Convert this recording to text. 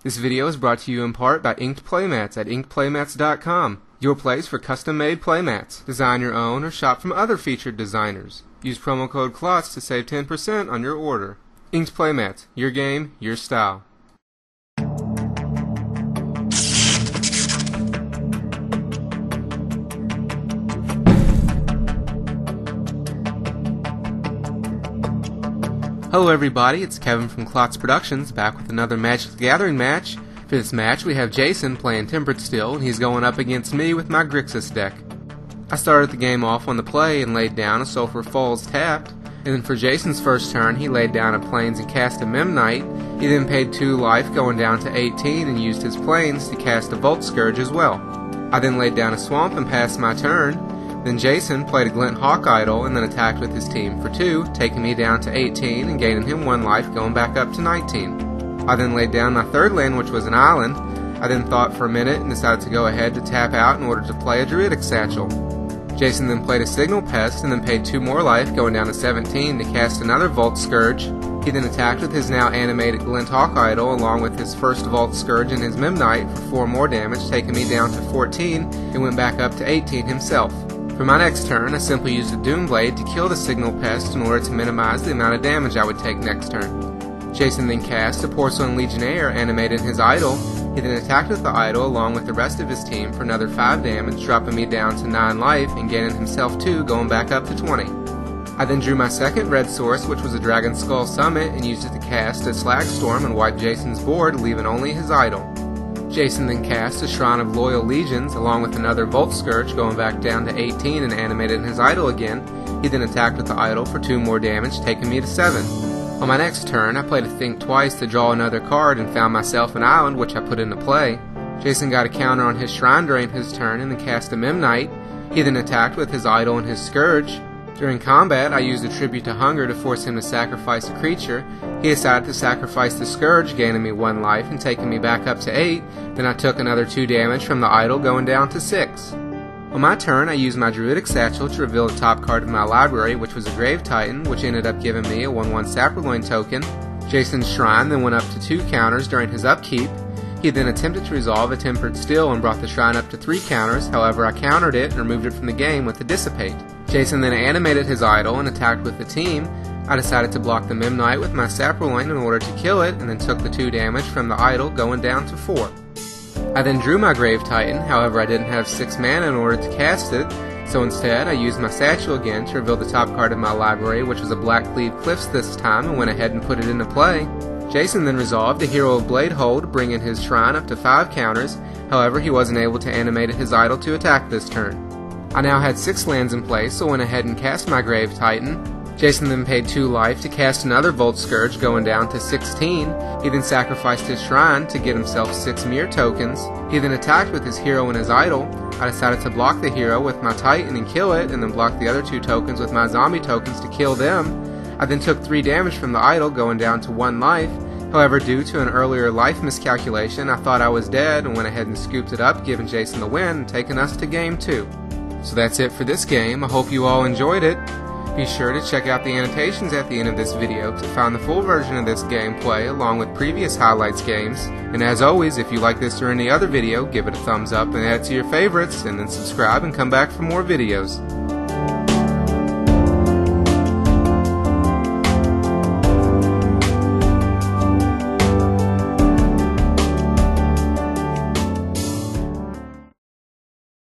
This video is brought to you in part by Inked Playmats at inkedplaymats.com, your place for custom-made playmats. Design your own or shop from other featured designers. Use promo code KLOTZ to save 10% on your order. Inked Playmats, your game, your style. Hello everybody, it's Kevin from KlotzProductions back with another Magic the Gathering match. For this match we have Jason playing Tempered Steel, and he's going up against me with my Grixis deck. I started the game off on the play and laid down a Sulfur Falls tapped, and then for Jason's first turn he laid down a Plains and cast a Memnite. He then paid 2 life going down to 18 and used his Plains to cast a Volt Scourge as well. I then laid down a Swamp and passed my turn. Then Jason played a Glint Hawk Idol and then attacked with his team for 2, taking me down to 18 and gaining him 1 life, going back up to 19. I then laid down my third land, which was an island. I then thought for a minute and decided to go ahead to tap out in order to play a Druidic Satchel. Jason then played a Signal Pest and then paid 2 more life, going down to 17 to cast another Volt Scourge. He then attacked with his now animated Glint Hawk Idol along with his first Volt Scourge and his Memnite for 4 more damage, taking me down to 14 and went back up to 18 himself. For my next turn, I simply used a Doomblade to kill the Signal Pest in order to minimize the amount of damage I would take next turn. Jason then cast a Porcelain Legionnaire animated his idol. He then attacked with the idol along with the rest of his team for another 5 damage, dropping me down to 9 life and gaining himself 2, going back up to 20. I then drew my second red source, which was a Dragonskull Summit, and used it to cast a Slagstorm and wipe Jason's board, leaving only his idol. Jason then cast a Shrine of Loyal Legions along with another Volt Scourge, going back down to 18 and animated his idol again. He then attacked with the idol for 2 more damage, taking me to 7. On my next turn, I played a Think Twice to draw another card and found myself an island, which I put into play. Jason got a counter on his shrine during his turn and then cast a Memnite. He then attacked with his idol and his Scourge. During combat, I used a Tribute to Hunger to force him to sacrifice a creature. He decided to sacrifice the Scourge, gaining me 1 life and taking me back up to 8. Then I took another 2 damage from the idol, going down to 6. On my turn, I used my Druidic Satchel to reveal the top card of my library, which was a Grave Titan, which ended up giving me a 1/1 Saproloin token. Jason's Shrine then went up to 2 counters during his upkeep. He then attempted to resolve a Tempered Steel and brought the Shrine up to 3 counters, however I countered it and removed it from the game with the Dissipate. Jason then animated his idol and attacked with the team. I decided to block the Memnite with my Saproloin in order to kill it, and then took the 2 damage from the idol, going down to 4. I then drew my Grave Titan, however I didn't have 6 mana in order to cast it, so instead I used my Satchel again to reveal the top card of my library, which was a Blackcleave Cliffs this time, and went ahead and put it into play. Jason then resolved a Hero of Bladehold, bringing his shrine up to 5 counters, however he wasn't able to animate his idol to attack this turn. I now had 6 lands in place, so went ahead and cast my Grave Titan. Jason then paid 2 life to cast another Volt Scourge, going down to 16. He then sacrificed his shrine to get himself 6 Mirror tokens. He then attacked with his hero and his idol. I decided to block the hero with my Titan and kill it, and then block the other 2 tokens with my zombie tokens to kill them. I then took 3 damage from the idol, going down to 1 life. However, due to an earlier life miscalculation, I thought I was dead and went ahead and scooped it up, giving Jason the win and taking us to game 2. So that's it for this game. I hope you all enjoyed it. Be sure to check out the annotations at the end of this video to find the full version of this gameplay along with previous highlights games. And as always, if you like this or any other video, give it a thumbs up and add it to your favorites, and then subscribe and come back for more videos.